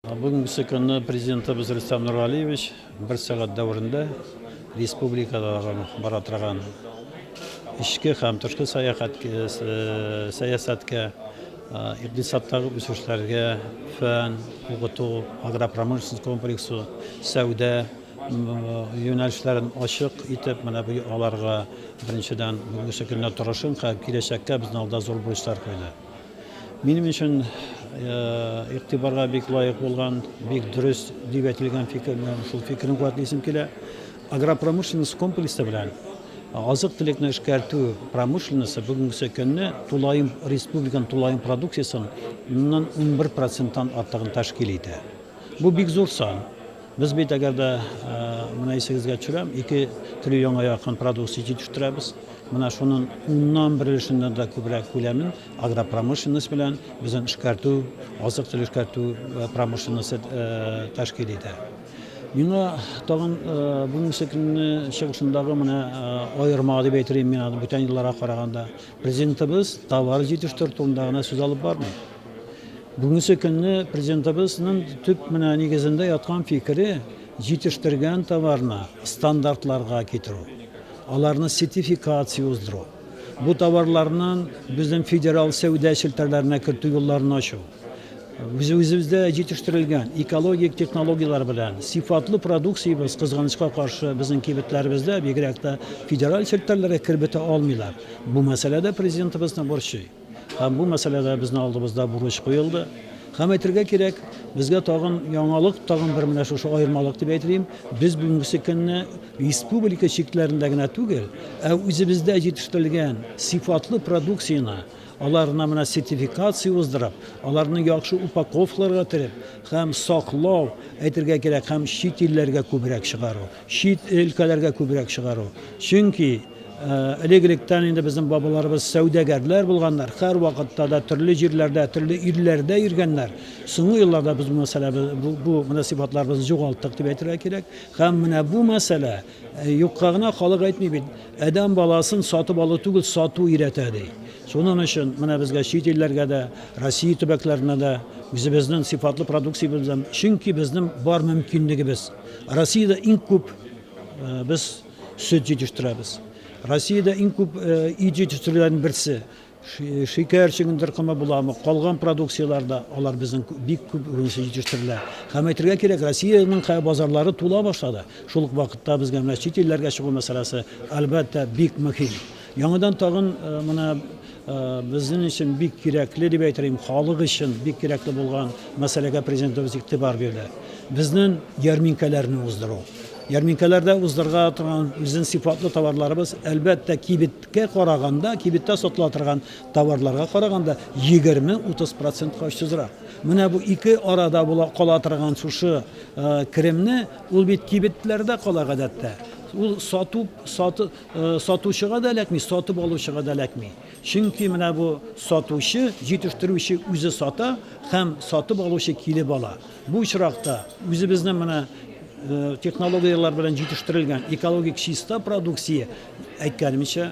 Бүгінгі күні президентimiz Рустам Нұрғалиевич бір сағат дәуірінде республикадағы бара тұрған ішкі һәм тышқы саясатқа, иqtisаттағы өсіштерге, фән, оқыту, агропромышленность комплексі, сәуде юнәлішлерін ашық етіп, аларға біріншіден бүгінгі күні тұрышын һәм келешекке біздің алда зор бурычлар қойды. Менің үшін иқтибарға бек лайық болған, бек дұрыс деп айтылған фикірін қуатлайсым келе, агропромышленность комплексы білән азық-түлікні эшкәртү промышленности бүгінгі күні республиканың тулайым продукциясын 11%-тан артығын тәшкил ете. Бұл бек зор сан. Біз бет әгерді мұна есігізге түсірем, 2 триллионға яқын продукция жетіштіреміз. Мұна шының 11%-нен де көбірек көлемін агропромышленность білән біздің эшкәртү, азық-түлік эшкәртү промышленности тәшкил ете. Мина тағын бүгінгі күні шығышындағы айырма деп айтырайым, мен бүтән елларға қарағанда президентіміз товар жетіштір турындағына сөз алып бармын. Бүгінгі күні президентіміздің түп негізінде ятқан фикірі жетіштірген товарны стандартларға кетіру, аларны сертификация оздыру. Бұл товарларынан біздің федерал сәуде шілтерлеріне кірту жолларын ашу. Өзімізде жетіштірілген экологик технологиялар білән сифатлы продукциябыз қызғанышқа қаршы біздің кебетлерімізде бегіректі федерал шілтерлері кірбіті алмайлар. Бұл мәселеде президентіміздің борышы. Бұл мәселеде біздің алдымызда бурыч қойылды. Һәм әйтергә керек, безгә тагын яңалык, тагын бір менә шушы айырмалык дип әйтәм. Без бүгенге көнне республика чикләрендә генә түгел, үзебездә җитештерелгән сифатлы продукцияны аларына сертификация уздырып, аларны яхшы упаковкаларга төреп, һәм саклау, әйтергә кирәк, һәм чит илләргә күбрәк чыгару, чит өлкәләргә күбрәк чыгару. Чөнки элек-электән инде безнең бабаларыбыз сәүдәгәрләр булганнар, һәр вакытта да төрле җирләрдә, төрле ирләрдә йөргәннәр. Соңгы елларда без бу мөнәсәбәтләребезне югалттык дип әйтергә кирәк. Һәм менә бу мәсьәлә юкка гына халык әйтми бит, адәм баласын сатып алу түгел, сату өйрәтә ди. Шуның өчен менә безгә чит илләргә дә, Россия төбәкләренә дә үзебезнең сифатлы продукция белән, чөнки безнең бар мөмкинлегебез. Россиядә иң күп без сөт җитештерәбез. Россиядә иң күп ит җитештерүләрнең берсе. Шикәр чигендер кыма буламы, калган продукцияларда алар безнең бик күп җитештерелә. Һәм әйтергә кирәк, Россиянең базарлары тула башлады. Шул ук вакытта безгә менә чит илләргә чыгу мәсьәләсе әлбәттә бик мөһим. Яңадан тагын менә безнең өчен бик кирәкле дип әйтәм, халык өчен бик кирәкле булган мәсьәләгә президентыбыз игътибар бирде. Безнең ярминкәләрне уздыру. Ярминкәләрдә уздырга торган үзен сифатлы товарларыбыз әлбәттә кибеткә караганда, кибеттә сатыла торган товарларга караганда 20-30% ачызрак. Менә бу ике арада була кала торган шушы кремне ул бит кибетләрдә кала гадәттә. Ул сатучыга да эләкми, сатып алучыга да эләкми. Чөнки менә бу сатучы, җитештерүче үзе сата һәм сатып алучы килеп ала. Бу очракта үзебезнең менә технологиялар белән җитештерелгән экологик чиста продукция әйткәнемчә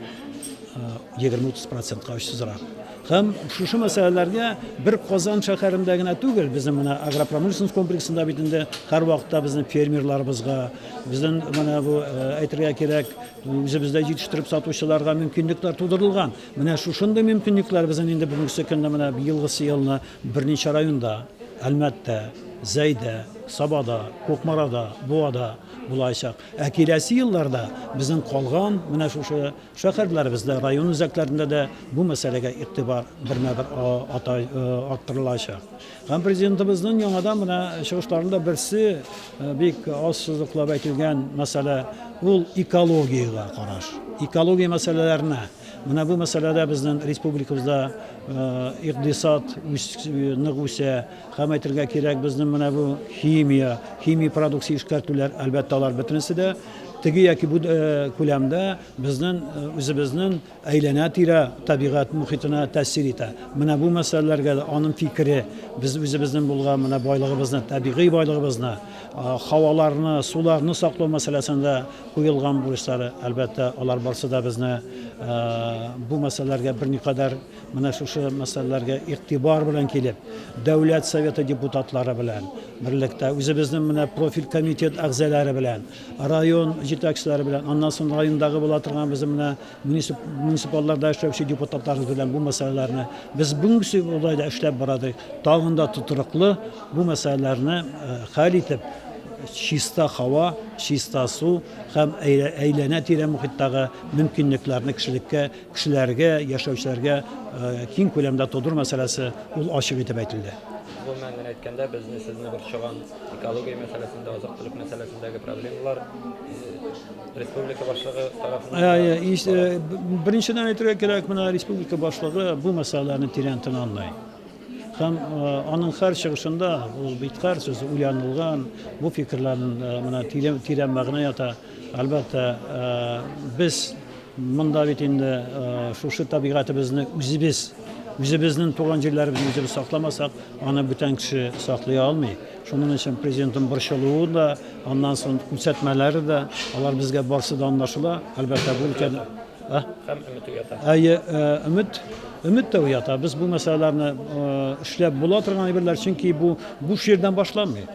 20-30% ачызрак. Һәм шушы мәсьәләләргә бер Казан шәһәрендә генә түгел, безнең менә агропромышленность комплексында бит инде һәр вакытта безнең фермерларыбызга, безнең менә бу әйтергә кирәк, үзебездә җитештереп сатучыларга мөмкинлекләр тудырылган. Менә шушындый мөмкинлекләр безнең инде бүгенге көндә менә елгысы елны берничә районда, Әлмәттә, Зәйдә, Сабада, Кукмарада, Буада булачак. Киләсе елларда безнең калган менә шушы шәһәрләребездә, район үзәкләрендә дә бу мәсьәләгә игътибар бермә-бер арттырылачак. Һәм президентыбызның яңадан менә чыгышларында берсе бик ассызыклап әйтелгән мәсьәлә ул экологиягә караш. Экология мәсьәләләренә менә бу мәсьәләдә безнең республикабызда иqtisad нык үсә, һәм әйтергә кирәк, безнең менә бу химия продукция эшкәртүләр әлбәттә алар бөтенесе дә теге яки бу күләмдә безнең үзебезнең әйләнә-тирә табигать мөхитенә тәэсир итә. Менә бу мәсьәләләргә аның фикере, без үзебезнең булган менә байлыгыбызны, табигый байлыгыбызны, һаваларны, суларны саклау мәсьәләсендә куелган бурычлары әлбәттә алар барсы да безне бу мәсьәләләргә берникадәр менә шушы мәсьәләләргә игътибар белән килеп, дәүләт советы депутатлары белән, birlikte özümüzün mine profil komitet a'zalari bilan, rayon yetakchilari bilan, ondan so'ng rayondagi bo'la turgan bizim mine munisipallarda ishlovchi deputatlarimiz bilan bu masalalarni biz bunisi olayda ishlab boradik. Tag'inda tuturuqli bu masalalarni hal etib, chista havo, chista suv ham aylana tira muhitdagi mumkinliklarni kishilarga, yashovchilarga keng ko'lamda to'dir masalasi ul oshib etib aytildi. Bu məndən aytganda bizni sizni bir şoğan ekologiya meselesinde, azıqlıq meselesindeki problemler Respublika başlığı tarafından... işte birinchidan aytmak kerak, mana Respublika başlığı bu masalalarni tirantin anlaydi. Hem onun her çıkışında o bitkar sözü uyanılgan bu fikirlerin tirenmağına yata elbette biz mundavitinde şu tabiatımızı özümüzün toğancılarımızı özümüz saklamasak, onu bütün kişi saklaya almayı. Şunun için Prezidentin başarılığı da, ondan sonra küçültmeleri de, onlar bizge barsı da anlaşıla, elbette bu ülkede... Hem ümit uyata. Ümit de uyata. Biz bu meselelerini işlep bulatırgan birler çünkü bu şiirden başlanmıyor.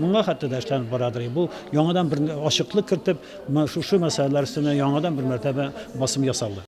Buna hatta da işlenip baradır. Bu yanadan bir aşıklık kırtıp şu meseleler üstüne yanadan bir mertebe basım yasaldı.